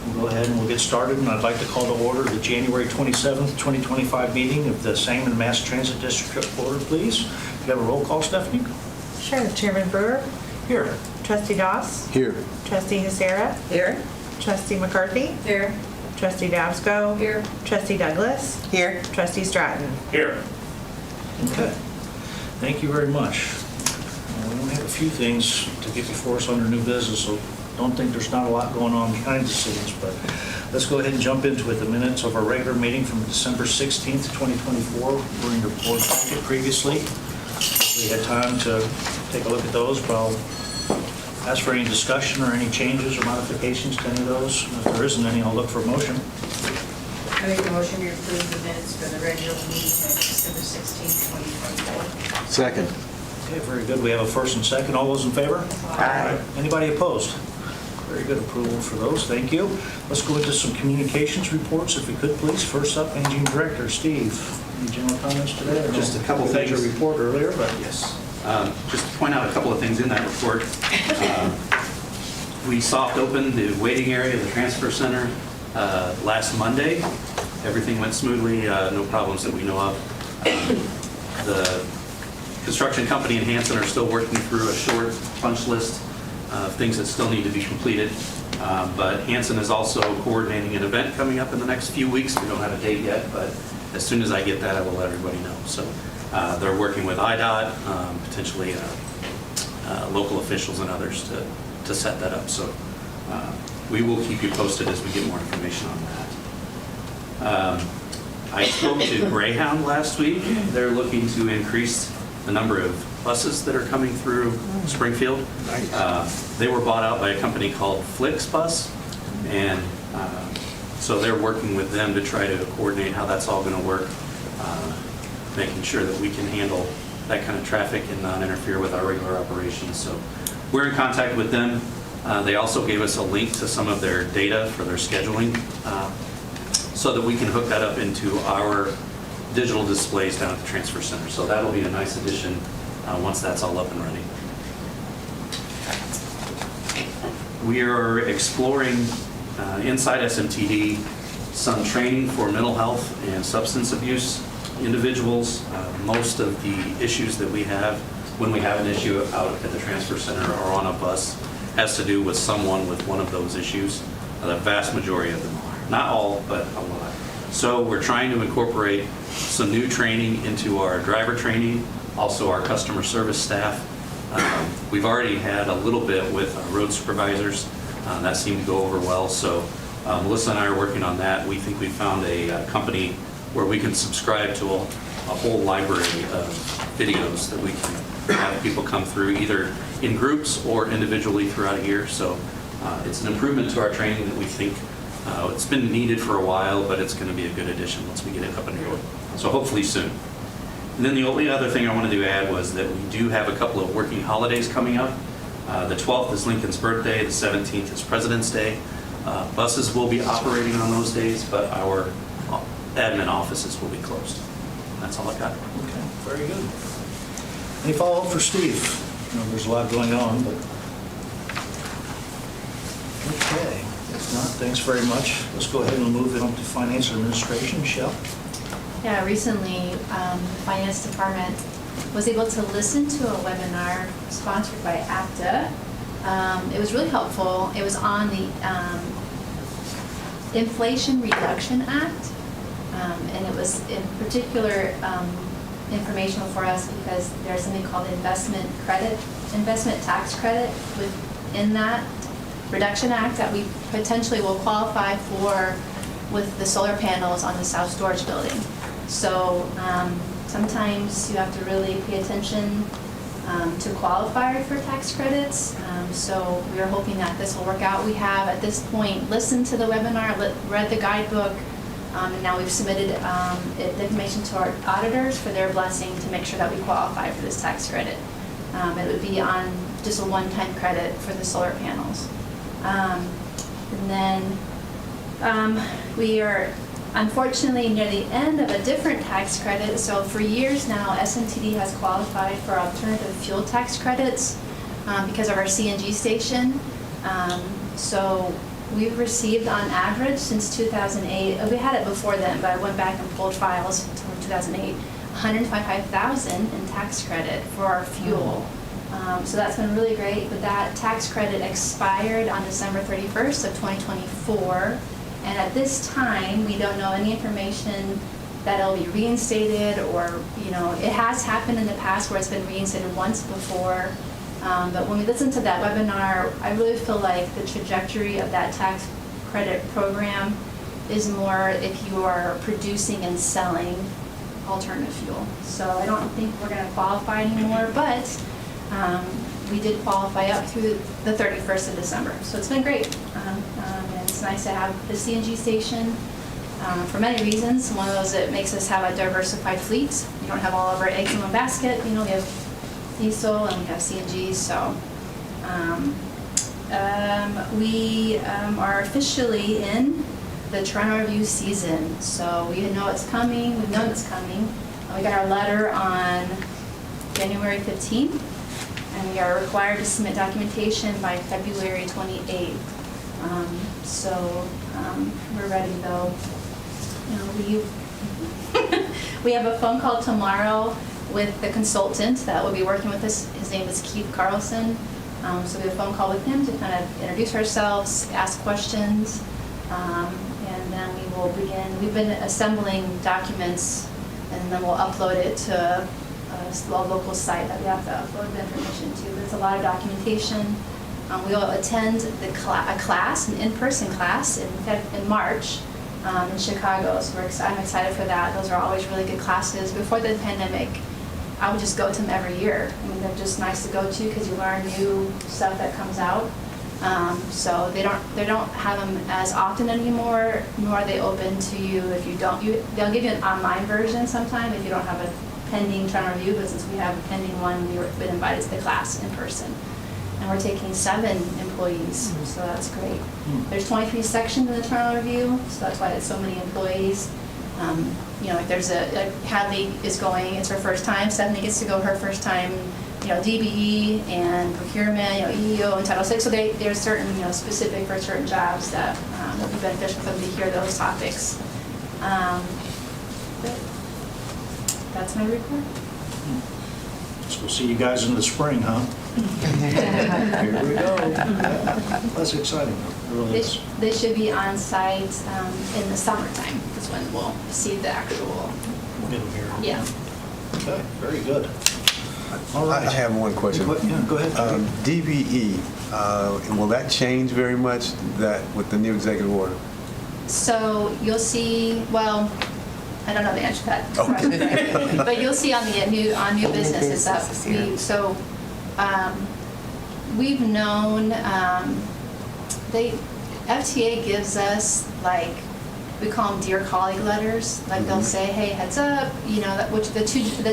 we'll go ahead and we'll get started, and I'd like to call to order the January 27th, 2025 meeting of the Sangamon Mass Transit District Board, please. Could you have a roll call, Stephanie? Sure. Chairman Brewer? Here. Trustee Doss? Here. Trustee Hesera? Here. Trustee McCarthy? Here. Trustee Dabsco? Here. Trustee Douglas? Here. Trustee Stratton? Here. Okay. Thank you very much. We only have a few things to get before us under new business, so don't think there's not a lot going on behind the scenes, but let's go ahead and jump into it. The minutes of our regular meeting from December 16th, 2024 were in your board packet previously. We had time to take a look at those, but I'll ask for any discussion or any changes or modifications to any of those. If there isn't any, I'll look for a motion. I make a motion to approve the minutes for the regular meeting of December 16th, 2024. Second. Okay, very good. We have a first and second. All those in favor? Aye. Anybody opposed? Very good approval for those. Thank you. Let's go into some communications reports, if we could, please. First up, Managing Director Steve. Any general comments today? Just a couple You had your things. report earlier, but Yes. Just to point out a couple of things in that report. We soft opened the waiting area of the transfer center last Monday. Everything went smoothly, no problems that we know of. The construction company in Hanson are still working through a short punch list of things that still need to be completed. But Hanson is also coordinating an event coming up in the next few weeks. We don't have a date yet, but as soon as I get that, I will let everybody know. So they're working with IDOT, potentially local officials and others to set that up. So we will keep you posted as we get more information on that. I spoke to Greyhound last week. They're looking to increase the number of buses that are coming through Springfield. They were bought out by a company called Flixbus, and so they're working with them to try to coordinate how that's all going to work, making sure that we can handle that kind of traffic and not interfere with our regular operations. So we're in contact with them. They also gave us a link to some of their data for their scheduling, so that we can hook that up into our digital displays down at the transfer center. So that'll be a nice addition once that's all up and running. We are exploring inside SMTD some training for mental health and substance abuse individuals. Most of the issues that we have when we have an issue out at the transfer center or on a bus has to do with someone with one of those issues. The vast majority of them are. Not all, but a lot. So we're trying to incorporate some new training into our driver training, also our customer service staff. We've already had a little bit with our road supervisors. That seemed to go over well. So Melissa and I are working on that. We think we found a company where we can subscribe to a whole library of videos that we can have people come through either in groups or individually throughout a year. So it's an improvement to our training that we think it's been needed for a while, but it's going to be a good addition once we get it up and going. So hopefully soon. And then the only other thing I wanted to add was that we do have a couple of working holidays coming up. The 12th is Lincoln's birthday, the 17th is President's Day. Buses will be operating on those days, but our admin offices will be closed. That's all I got. okay, very good. Any follow-up for Steve? There's a lot going on, but okay. If not, thanks very much. Let's go ahead and move on to Finance and Administration. Michelle? Yeah, recently, the Finance Department was able to listen to a webinar sponsored by APTA. It was really helpful. It was on the Inflation Reduction Act, and it was in particular informational for us because there's something called investment tax credit within that Reduction Act that we potentially will qualify for with the solar panels on the South Storage Building. So sometimes you have to really pay attention to qualify for tax credits. So we are hoping that this will work out. We have at this point listened to the webinar, read the guidebook, and now we've submitted the information to our auditors for their blessing to make sure that we qualify for this tax credit. It would be on just a one-time credit for the solar panels. And then we are unfortunately near the end of a different tax credit. So for years now, SMTD has qualified for alternative fuel tax credits because of our CNG station. So we've received on average since 2008, we had it before then, but I went back and pulled files from 2008, 125,000 in tax credit for our fuel. So that's been really great, but that tax credit expired on December 31st of 2024. And at this time, we don't know any information that it'll be reinstated or, it has happened in the past where it's been reinstated once before. But when we listened to that webinar, I really feel like the trajectory of that tax credit program is more if you are producing and selling alternative fuel. So I don't think we're going to qualify anymore, but we did qualify up through the 31st of December. So it's been great. And it's nice to have the CNG station for many reasons. One of those, it makes us have a diversified fleet. We don't have all of our eggs in one basket. We have diesel and we have CNG. So we are officially in the Toronto Review season. So we know it's coming. We've known it's coming. We got our letter on January 15th. And we are required to submit documentation by February 28th. We're ready though. We have a phone call tomorrow with the consultant that will be working with us. His name is Keith Carlson. So we have a phone call with him to kind of introduce ourselves, ask questions, and then we will begin. We've been assembling documents, and then we'll upload it to a local site that we have to upload the information to. There's a lot of documentation. We will attend a class, an in-person class in March in Chicago. So I'm excited for that. Those are always really good classes. Before the pandemic, I would just go to them every year. They're just nice to go to because you learn new stuff that comes out. So they don't have them as often anymore, nor are they open to you if you don't. They'll give you an online version sometime if you don't have a pending Toronto Review, but since we have a pending one, we've been invited to the class in person. And we're taking 7 employees, so that's great. There's 23 sections in the Toronto Review, so that's why there's so many employees. Like there's Hadley is going, it's her first time. Stephanie gets to go her first time. DBE and procurement, EEO and Title VI. So there's certain, specific for certain jobs that will be beneficial for them to hear those topics. But that's my report. So we'll see you guys in the spring, huh? Here we go. That's exciting. It really is. They should be on site in the summertime. Is when we'll see the actual. Get them here. Yeah. Okay, very good. All right. I have one question. Yeah, go ahead. DBE, will that change very much with the new executive order? So you'll see, well, I don't know the answer to that question, but you'll see on the new business it's up. We've known FTA gives us we call them dear colleague letters. They'll say, hey, heads up, which the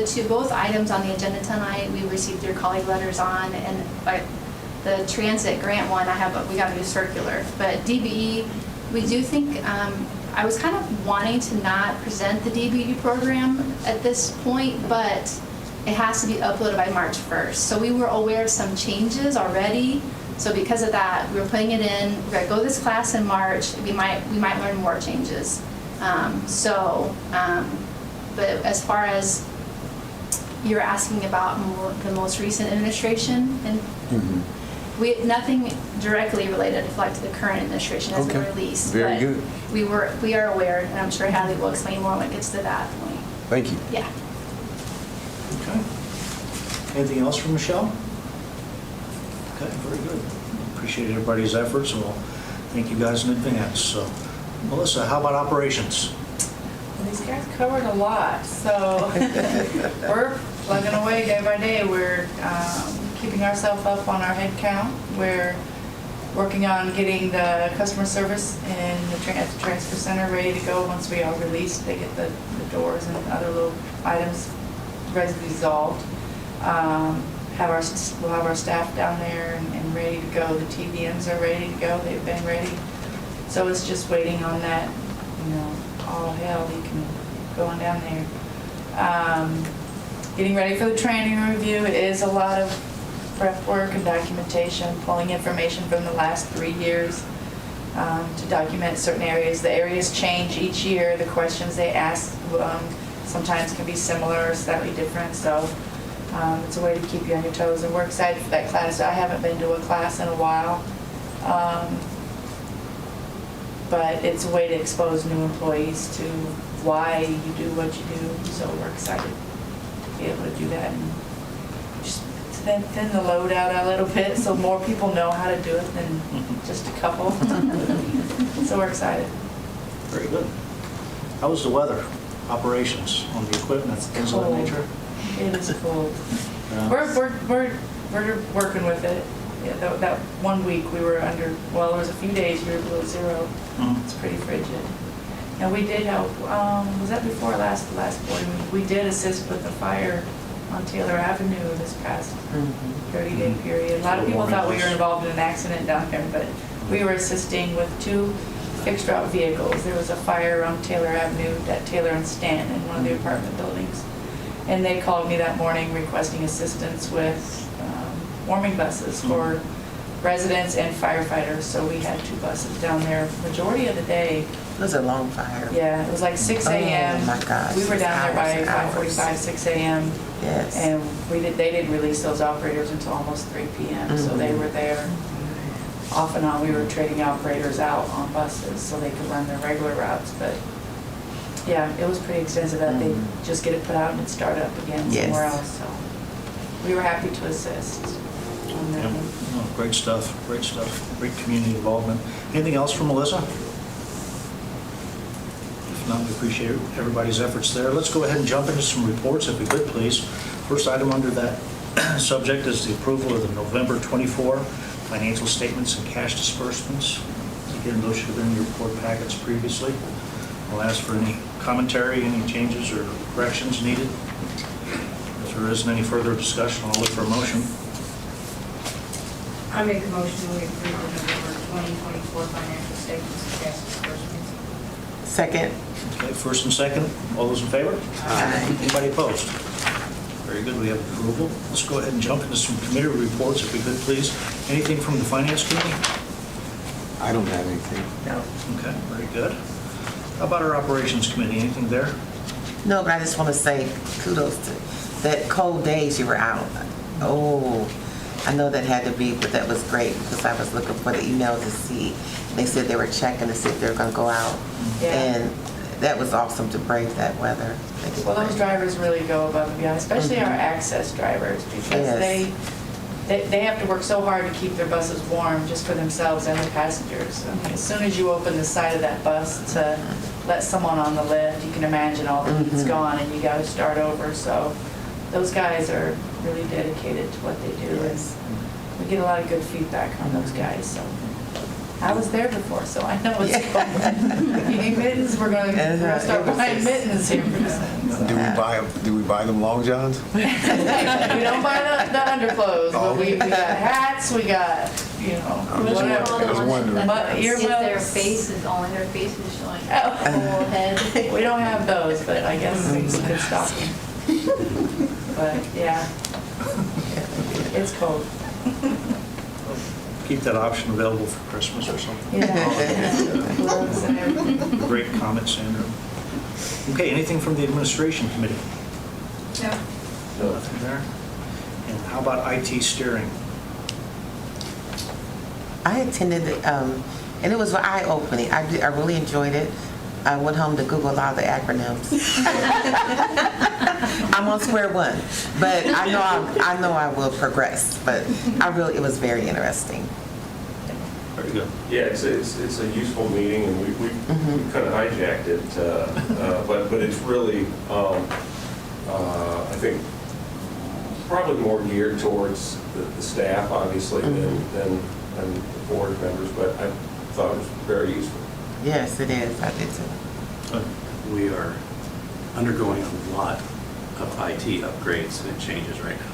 two both items on the agenda tonight we received dear colleague letters on, and the transit grant one we got a new circular, but DBE we do think. I was kind of wanting to not present the DBE program at this point, but it has to be uploaded by March 1st. So we were aware of some changes already. So because of that, we were putting it in. We're gonna go to this class in March. We might learn more changes. But as far as you're asking about the most recent administration, and nothing directly related to the current administration has been released. Very good. We are aware, and I'm sure Hadley will explain more when it gets to that point. Thank you. Yeah. Okay. Anything else from Michelle? Okay, very good. Appreciate everybody's efforts, and we'll thank you guys in advance. So, Melissa, how about operations? Well, these guys covered a lot, so we're plugging away day by day. We're keeping ourselves up on our head count. We're working on getting the customer service at the transfer center ready to go once we are released. They get the doors and other little items resolved. We'll have our staff down there and ready to go. The TVMs are ready to go. They've been ready. So it's just waiting on that, all hell, we can go on down there. Getting ready for the training review is a lot of prep work and documentation, pulling information from the last 3 years, to document certain areas. The areas change each year. The questions they ask sometimes can be similar or slightly different. So it's a way to keep you on your toes. And we're excited for that class. I haven't been to a class in a while. But it's a way to expose new employees to why you do what you do. So we're excited to be able to do that and just thin the load out a little bit so more people know how to do it than just a couple. So we're excited. Very good. How was the weather, operations on the equipment, things of that nature? It is cold. Yeah. We're working with it. Yeah, that 1 week we were under, well, there was a few days we were below zero. Mhm. It's pretty frigid. And we did help, was that before last board meeting? We did assist with the fire on Taylor Avenue this past 30-day period. A lot of people thought we were involved in an accident down there, but we were assisting with 2 fixed route vehicles. There was a fire on Taylor Avenue at Taylor and Stanton in one of the apartment buildings. And they called me that morning requesting assistance with warming buses for residents and firefighters. So we had 2 buses down there majority of the day. It was a long fire. Yeah, it was like 6 a.m. Oh my gosh. We were down there by Hours and hours. 5:45, 6 a.m. Yes. And they didn't release those operators until almost 3 p.m. So they were there off and on. We were trading operators out on buses so they could run their regular routes. But yeah, it was pretty extensive that they just get it put out and it start up again Yes. somewhere else. So we were happy to assist on that Yeah. one. No, great stuff, great community involvement. Anything else from Melissa? If not, we appreciate everybody's efforts there. Let's go ahead and jump into some reports, if we could, please. First item under that subject is the approval of the November 24 financial statements and cash disbursements. Again, those should have been in your report packets previously. I'll ask for any commentary, any changes or corrections needed. If there isn't any further discussion, I'll look for a motion. I make a motion we approve the November 2024 financial statements and cash disbursements. Second. Okay, first and second, all those in favor? Aye. Anybody opposed? Very good, we have approval. Let's go ahead and jump into some committee reports, if we could, please. Anything from the Finance Committee? I don't have anything. No. Okay, very good. How about our Operations Committee, anything there? No, but I just want to say kudos to that cold days you were out. Oh, I know that had to be, but that was great because I was looking for the email to see. They said they were checking to see if they were going to go out. Yeah. And that was awesome to brave that weather. They did Well, those great. drivers really go above and beyond, especially our access drivers, because Yes. they have to work so hard to keep their buses warm just for themselves and the passengers. I mean, as soon as you open the side of that bus to let someone on the lift, you can imagine all the heat's gone and you got to start over. So those guys are really dedicated to what they do. Yes. And we get a lot of good feedback on those guys. So I was there before, so I know it's cold. You need mittens? We're going to start buying mittens here pretty soon. So. Do we buy them long johns? We don't buy the underclothes, but we got hats, we got, you know, whatever. I was wondering. But If their earmuffs. face is, only their face is showing Oh. the whole head. We don't have those, but I guess we could stock them. But, yeah, it's cold. Keep that option available for Christmas or something. Yeah. Gloves and everything. Great comment, Sandra. Okay, anything from the Administration Committee? No. Nothing there. And how about IT steering? I attended, and it was eye-opening. I really enjoyed it. I went home to Google a lot of the acronyms. I'm on square one, but I know I will progress. But it was very interesting. Very good. Yeah, it's a useful meeting, and we kind of hijacked it, but it's really, I think, probably more geared towards the staff, obviously, than the board members, but I thought it was very useful. Yes, it is. I did too. We are undergoing a lot of IT upgrades and changes right now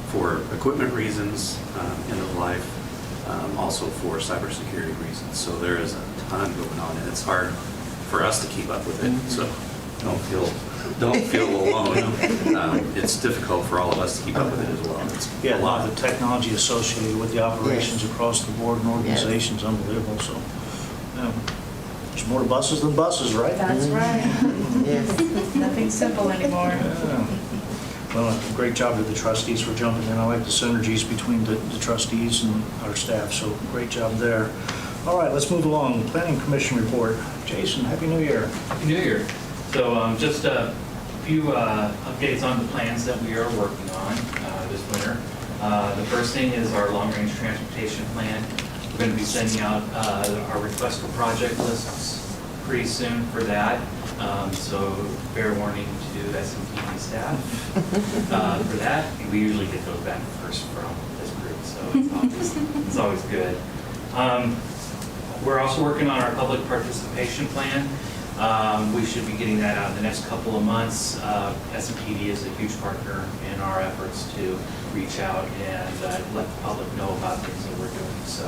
for equipment reasons, end of life, also for cybersecurity reasons. So there is a ton going on, and it's hard for us to keep up with it. So don't feel alone. It's difficult for all of us to keep up with it as well. It's Yeah, a a lot lot. of the technology associated with the operations Yes. across the board and organizations, unbelievable, so. There's more buses than buses, right? That's right. Yes. Nothing simple anymore. Yeah. Well, great job to the trustees for jumping in. I like the synergies between the trustees and our staff, so great job there. All right, let's move along. Planning Commission report. Jason, Happy New Year. Happy New Year. So just a few updates on the plans that we are working on this winter. The first thing is our long-range transportation plan. We're going to be sending out our request for project lists pretty soon for that. So fair warning to SMTD staff for that. We usually get those back first from this group, so it's always good. We're also working on our public participation plan. We should be getting that out in the next couple of months. SMTD is a huge partner in our efforts to reach out and let the public know about things that we're doing. So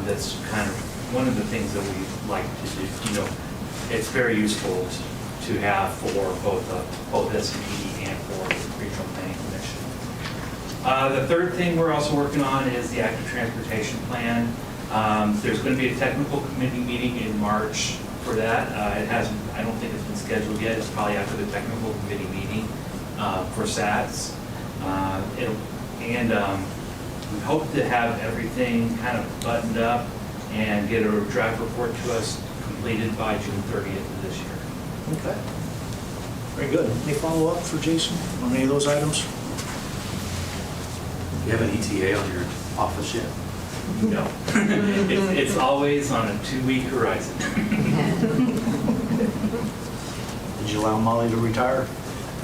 that's kind of one of the things that we like to do. It's very useful to have for both SMTD and for the Regional Planning Commission. The third thing we're also working on is the active transportation plan. There's going to be a technical committee meeting in March for that. I don't think it's been scheduled yet. It's probably after the technical committee meeting for SATs. We hope to have everything kind of buttoned up and get a draft report to us completed by June 30th of this year. Okay. Very good. Any follow-up for Jason on any of those items? Do you have an ETA on your office yet? No. It's always on a 2-week horizon. Did you allow Molly to retire?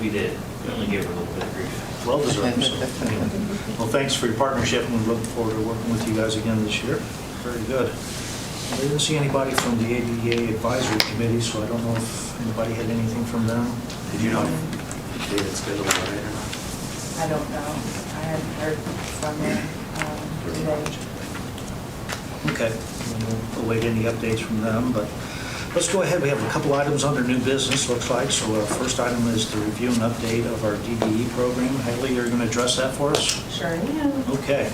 We did. We only gave her a little bit of grief. Well deserved. So, anyway. Well, thanks for your partnership, and we look forward to working with you guys again this year. Very good. I didn't see anybody from the ADA Advisory Committee, so I don't know if anybody had anything from them. Did you know if David scheduled it right or not? I don't know. I hadn't heard from them today. Okay, we'll await any updates from them, but let's go ahead. We have a couple items under new business, looks like. So our first item is to review an update of our DBE program. Haley, you're going to address that for us? Sure am. Okay.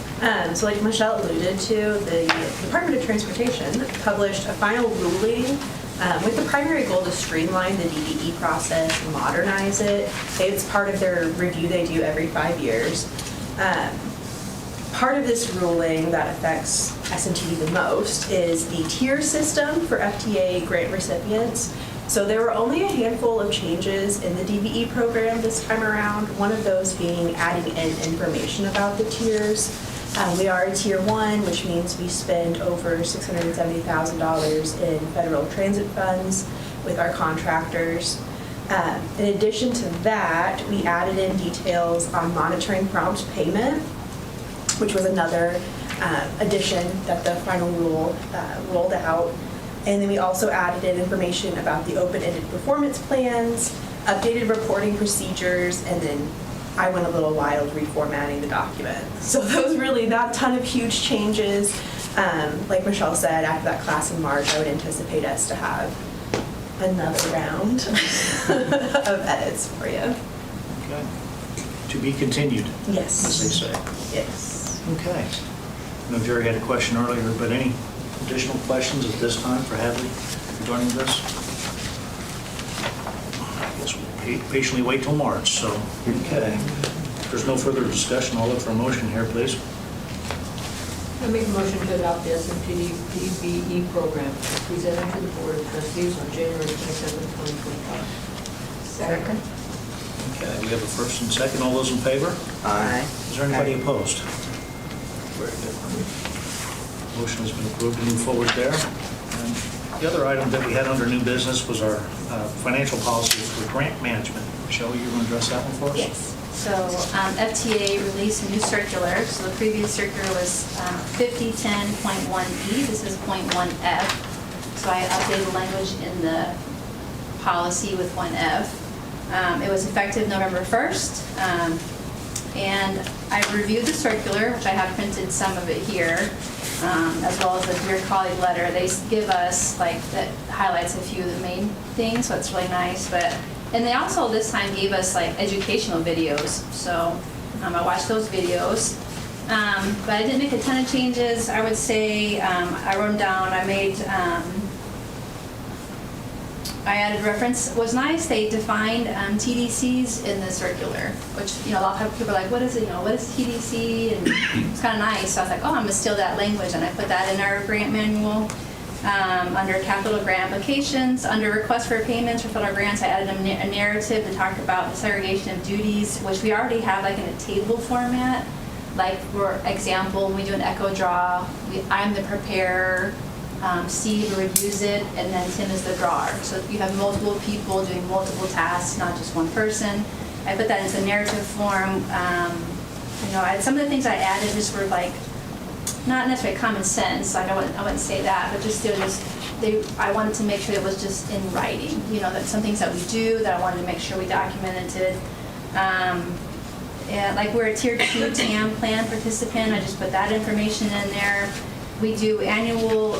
So like Michelle alluded to, the Department of Transportation published a final ruling with the primary goal to streamline the DBE process, modernize it. It's part of their review they do every 5 years. Part of this ruling that affects SMTD the most is the tier system for FTA grant recipients. So there were only a handful of changes in the DBE program this time around, one of those being adding in information about the tiers. We are a tier 1, which means we spend over $670,000 in federal transit funds with our contractors. In addition to that, we added in details on monitoring prompt payment, which was another addition that the final rule rolled out. And then we also added in information about the open-ended performance plans, updated reporting procedures, and then I went a little wild reformatting the document. So those really, not a ton of huge changes. Like Michelle said, after that class in March, I would anticipate us to have another round of edits for you. Okay. To be continued, Yes. as they say. Yes. Okay. I know Jerry had a question earlier, but any additional questions at this time for Hadley regarding this? I guess we'll patiently wait till March, so, okay. If there's no further discussion, I'll look for a motion here, please. I make a motion to adopt the SMTD DBE program presented to the Board of Trustees on January 27, 2025. Second. Okay, we have a first and second. All those in favor? Aye. Is there anybody opposed? Very good. Motion has been approved to move forward there. And the other item that we had under new business was our financial policy for grant management. Michelle, you're going to address that one for us? Yes. So FTA released a new circular. So the previous circular was 5010.1E. This is .1F. So I updated the language in the policy with 1F. It was effective November 1st. And I reviewed the circular, which I have printed some of it here, as well as the Dear Colleague letter. They give us, like, that highlights a few of the main things, so it's really nice. But And they also this time gave us like educational videos, so I watched those videos. But I didn't make a ton of changes. I would say I wrote them down. I added reference. It was nice. They defined TDCs in the circular, which a lot of people are like, what is it? What is TDC? And it's kind of nice. So I was like, oh, I'm gonna steal that language, and I put that in our grant manual. Under capital grant applications, under request for payments for federal grants, I added a narrative that talked about the segregation of duties, which we already have like in a table format. Like for example, when we do an echo draw, I'm the preparer, Steve reviews it, and then Tim is the drawer. So you have multiple people doing multiple tasks, not just one person. I put that into narrative form. Some of the things I added just were like, not necessarily common sense, like I wouldn't say that, but I wanted to make sure it was just in writing, that some things that we do, that I wanted to make sure we documented. And like we're a tier 2 TAM plan participant, I just put that information in there. We do annual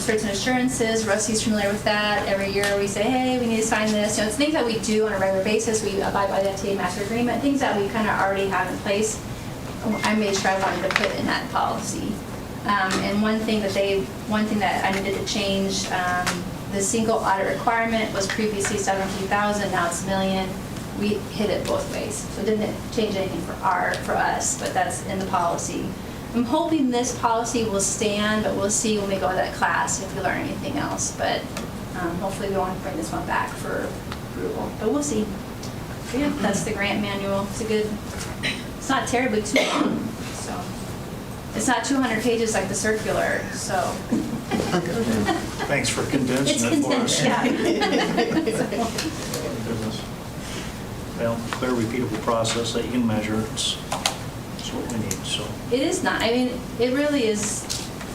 certs and assurances. Rusty's familiar with that. Every year we say, hey, we need to sign this. It's things that we do on a regular basis. We abide by the FTA master agreement, things that we kind of already have in place. I made sure I wanted to put in that policy. And one thing that I needed to change, the single audit requirement was previously $17,000, now it's $1 million. We hit it both ways, so it didn't change anything for us, but that's in the policy. I'm hoping this policy will stand, but we'll see when we go to that class if we learn anything else. But hopefully we won't bring this one back for approval, but we'll see. Yeah, that's the grant manual. It's not terribly too long, so. It's not 200 pages like the circular, so. Thanks for condensing it for us. Yeah. Well, clear, repeatable process that you can measure. It's what we need, so. It is not. It really is.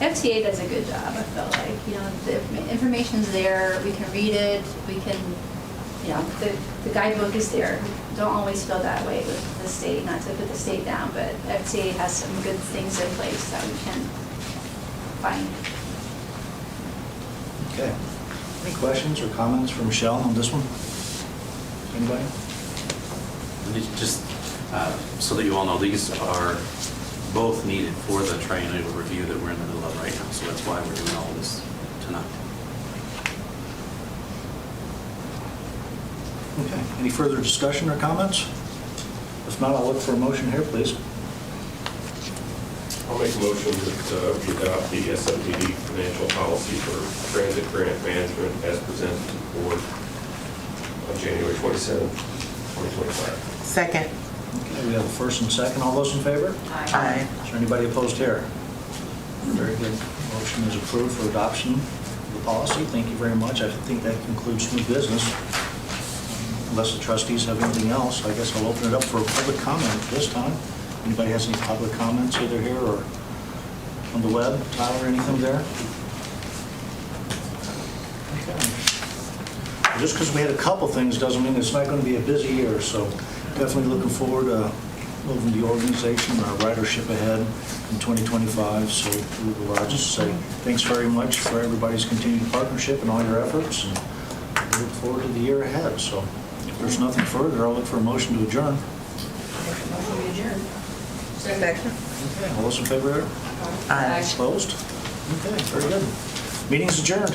FTA does a good job, I feel like. The information's there. We can read it. We can, the guidebook is there. Don't always feel that way with the state, not to put the state down, but FTA has some good things in place that we can find. Okay. Any questions or comments for Michelle on this one? Anybody? Just so that you all know, these are both needed for the triennial review that we're in the middle of right now. So that's why we're doing all this tonight. Okay. Any further discussion or comments? If not, I'll look for a motion here, please. I'll make a motion that we adopt the SMTD financial policy for transit grant management as presented to the board on January 27, 2025. Second. Okay, we have a first and second. All those in favor? Aye. Is there anybody opposed here? Very good. Motion is approved for adoption of the policy. Thank you very much. I think that concludes new business. Unless the trustees have anything else, I guess I'll open it up for public comment this time. Anybody has any public comments either here or on the web? Tyler, anything there? Okay. Just because we had a couple things doesn't mean it's not going to be a busy year, so definitely looking forward to moving the organization, our ridership ahead in 2025. So we will just say thanks very much for everybody's continued partnership and all your efforts, and we look forward to the year ahead. So if there's nothing further, I'll look for a motion to adjourn. Motion to adjourn. Second. Okay, all those in favor? Aye. Opposed? Okay, very good. Meeting's adjourned.